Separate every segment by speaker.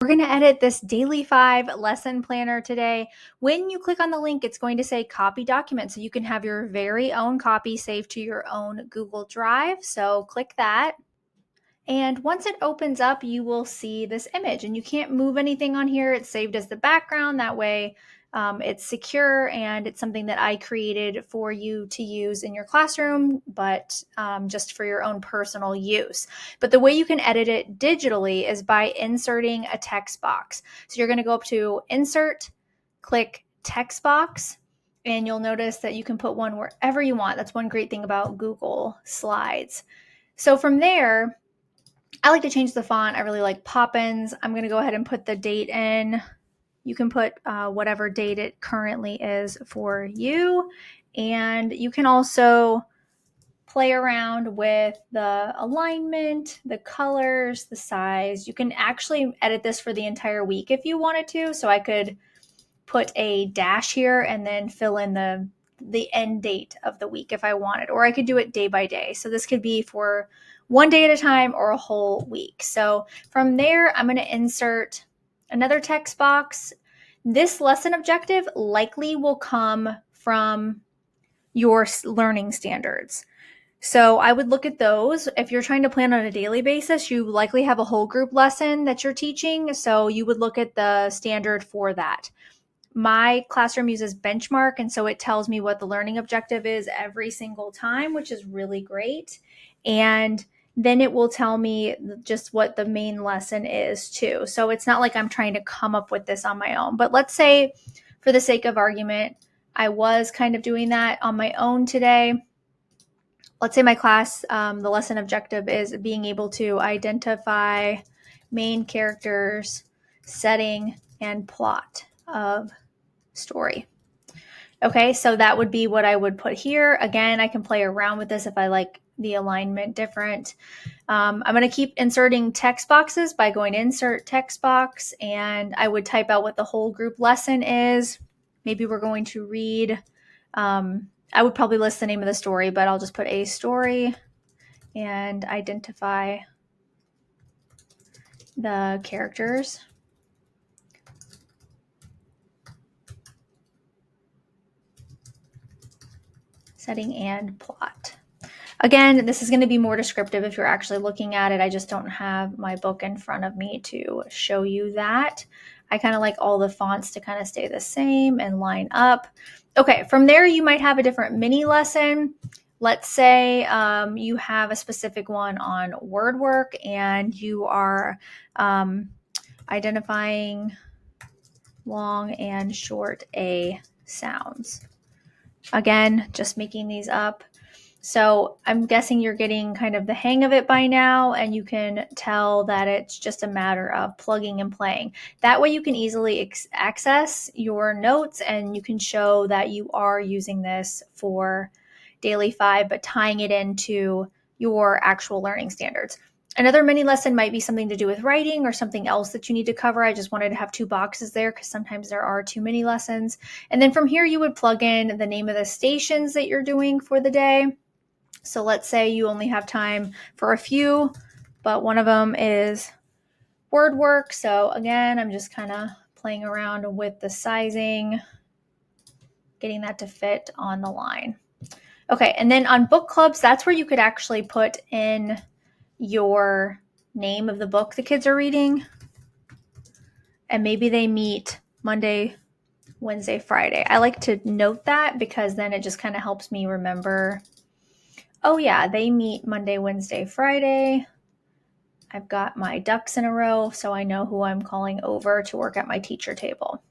Speaker 1: We're going to edit this Daily 5 lesson planner today. When you click on the link, it's going to say copy document. So you can have your very own copy saved to your own Google Drive. So click that. And once it opens up, you will see this image, and you can't move anything on here. It's saved as the background. That way it's secure, and it's something that I created for you to use in your classroom, but just for your own personal use. But the way you can edit it digitally is by inserting a text box. So you're going to go up to Insert, click Text Box, and you'll notice that you can put one wherever you want. That's one great thing about Google Slides. So from there, I like to change the font. I really like Poppins. I'm going to go ahead and put the date in. You can put whatever date it currently is for you. And you can also play around with the alignment, the colors, the size. You can actually edit this for the entire week if you wanted to. So I could put a dash here and then fill in the end date of the week if I wanted, or I could do it day by day. So this could be for one day at a time or a whole week. So from there, I'm going to insert another text box. This lesson objective likely will come from your learning standards. So I would look at those. If you're trying to plan on a daily basis, you likely have a whole group lesson that you're teaching. So you would look at the standard for that. My classroom uses Benchmark, and so it tells me what the learning objective is every single time, which is really great. And then it will tell me just what the main lesson is too. So it's not like I'm trying to come up with this on my own. But let's say, for the sake of argument, I was kind of doing that on my own today. Let's say my class, the lesson objective is being able to identify main characters, setting, and plot of story. Okay, so that would be what I would put here. Again, I can play around with this if I like the alignment different. I'm going to keep inserting text boxes by going insert text box, and I would type out what the whole group lesson is. Maybe we're going to read, I would probably list the name of the story, but I'll just put a story and identify the characters. Setting and plot. Again, this is going to be more descriptive if you're actually looking at it. I just don't have my book in front of me to show you that. I kind of like all the fonts to kind of stay the same and line up. Okay, from there you might have a different mini lesson. Let's say you have a specific one on word work, and you are identifying long and short A sounds. Again, just making these up. So I'm guessing you're getting kind of the hang of it by now, and you can tell that it's just a matter of plugging and playing. That way you can easily access your notes, and you can show that you are using this for Daily 5, but tying it into your actual learning standards. Another mini lesson might be something to do with writing or something else that you need to cover. I just wanted to have two boxes there because sometimes there are too many lessons. And then from here, you would plug in the name of the stations that you're doing for the day. So let's say you only have time for a few, but one of them is word work. So again, I'm just kind of playing around with the sizing, getting that to fit on the line. Okay, and then on book clubs, that's where you could actually put in your name of the book the kids are reading, and maybe they meet Monday, Wednesday, Friday. I like to note that because then it just kind of helps me remember, oh yeah, they meet Monday, Wednesday, Friday. I've got my ducks in a row, so I know who I'm calling over to work at my teacher table.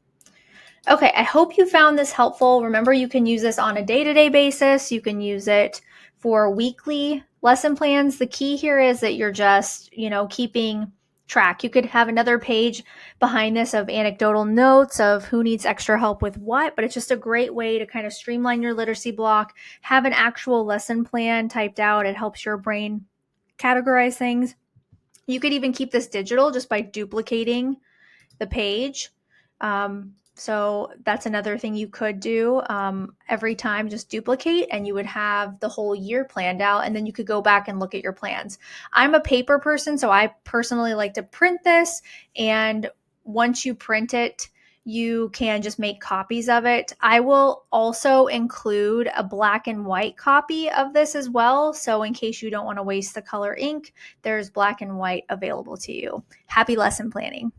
Speaker 1: Okay, I hope you found this helpful. Remember, you can use this on a day-to-day basis. You can use it for weekly lesson plans. The key here is that you're just, keeping track. You could have another page behind this of anecdotal notes of who needs extra help with what, but it's just a great way to kind of streamline your literacy block, have an actual lesson plan typed out. It helps your brain categorize things. You could even keep this digital just by duplicating the page. So that's another thing you could do. Every time, just duplicate, and you would have the whole year planned out, and then you could go back and look at your plans. I'm a paper person, so I personally like to print this, and once you print it, you can just make copies of it. I will also include a black and white copy of this as well. So in case you don't want to waste the color ink, there's black and white available to you. Happy lesson planning.